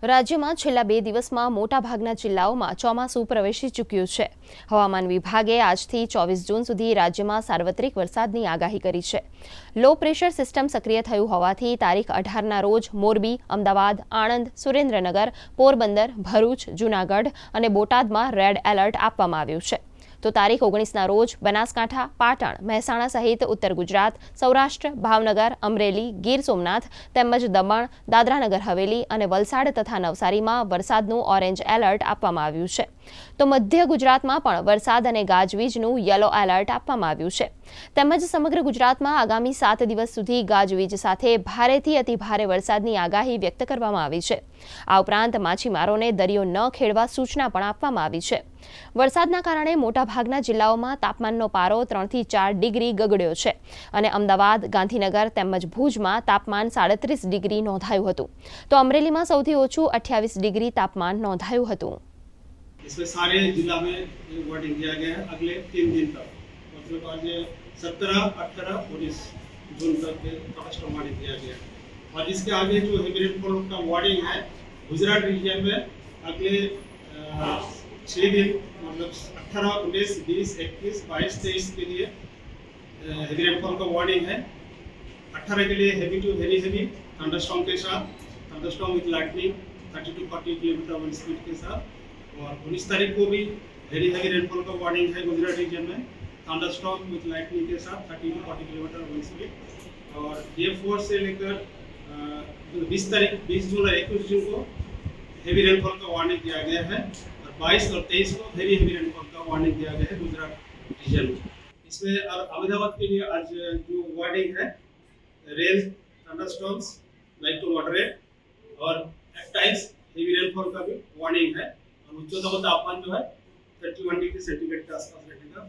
રાજ્યમાં છેલ્લા 2 દિવસમાં મોટાભાગના જિલ્લાઓમાં ચોમાસું પ્રવેશી ચૂક્યું છે. હવામાન વિભાગે આજથી 24 જૂન સુધી રાજ્યમાં સાર્વત્રિક વરસાદની આગાહી કરી છે. લો પ્રેશર સિસ્ટમ સક્રિય થયું હોવાથી તારીખ 18ના રોજ મોરબી, અમદાવાદ, આણંદ, સુરેન્દ્રનગર, પોરબંદર, ભરૂચ, જૂનાગઢ અને બોટાદમાં રેડ એલર્ટ આપવામાં આવ્યું છે. તો તારીખ 19ના રોજ બનાસકાંઠા, પાટણ, મહેસાણા સહિત ઉત્તર ગુજરાત, સૌરાષ્ટ્ર, ભાવનગર, અમરેલી, ગીર સોમનાથ તેમજ દમણ, દાદરાનગર હવેલી અને વલસાડ તથા નવસારીમાં વરસાદનું ઓરેન્જ એલર્ટ આપવામાં આવ્યું છે. તો મધ્ય ગુજરાતમાં પણ વરસાદ અને ગાજવીજનું યલો એલર્ટ આપવામાં આવ્યું છે. તેમજ સમગ્ર ગુજરાતમાં આગામી 7 દિવસ સુધી ગાજવીજ સાથે ભારેથી અતિભારે વરસાદની આગાહી વ્યક્ત કરવામાં આવી છે. આ ઉપરાંત માછીમારોને દરિયો ન ખેડવા સૂચના પણ આપવામાં આવી છે. વરસાદના કારણે મોટાભાગના જિલ્લાઓમાં તાપમાનનો પારો 3 થી 4 ડિગ્રી ગગડ્યો છે અને અમદાવાદ, ગાંધીનગર તેમજ ભુજમાં તાપમાન 37 ડિગ્રી નોંધાયું હતું. તો અમરેલીમાં સૌથી ઓછું 28 ડિગ્રી તાપમાન नोंधाયું હતું. इसमें सारे जिला में वार्निंग दिया गया है अगले 3 दिन तक, मतलब आज 17, 18, 19 जून तक फॉरेस्ट वार्निंग दिया गया है. और इसके आगे जो हेवी रेनफॉल का वार्निंग है गुजरात रीजन में अगले 6 दिन मतलब 18, 19, 20, 21, 22, 23 के लिए हेवी रेनफॉल का वार्निंग है. 18 के लिए heavy to very heavy thunderstorm के साथ, thunderstorm with lightning 30 to 40 kilometre wind speed के साथ. और 19 तारीख को भी वेरी हेवी रेनफॉल का वार्निंग है गुजरात रीजन में, थंडरस्टॉर्म विद लाइटनिंग के साथ 30 to 40 किलोमीटर वन स्पीड. और डे 4 से लेकर 20 तारीख 20 जून और 21 जून को हेवी रेनफॉल का वार्निंग दिया गया है. और 22 और 23 को वेरी हेवी रेनफॉल का वार्निंग दिया गया है गुजरात रीजन में. इसमें और अहमदाबाद के लिए आज जो वार्निंग है rain, thunderstorms, light to moderate और एट टाइम्स हेवी रेनफॉल का भी वार्निंग है. और उच्चतम तापमान जो है 31 डिग्री सेंटीग्रेड के आसपास रहेगा.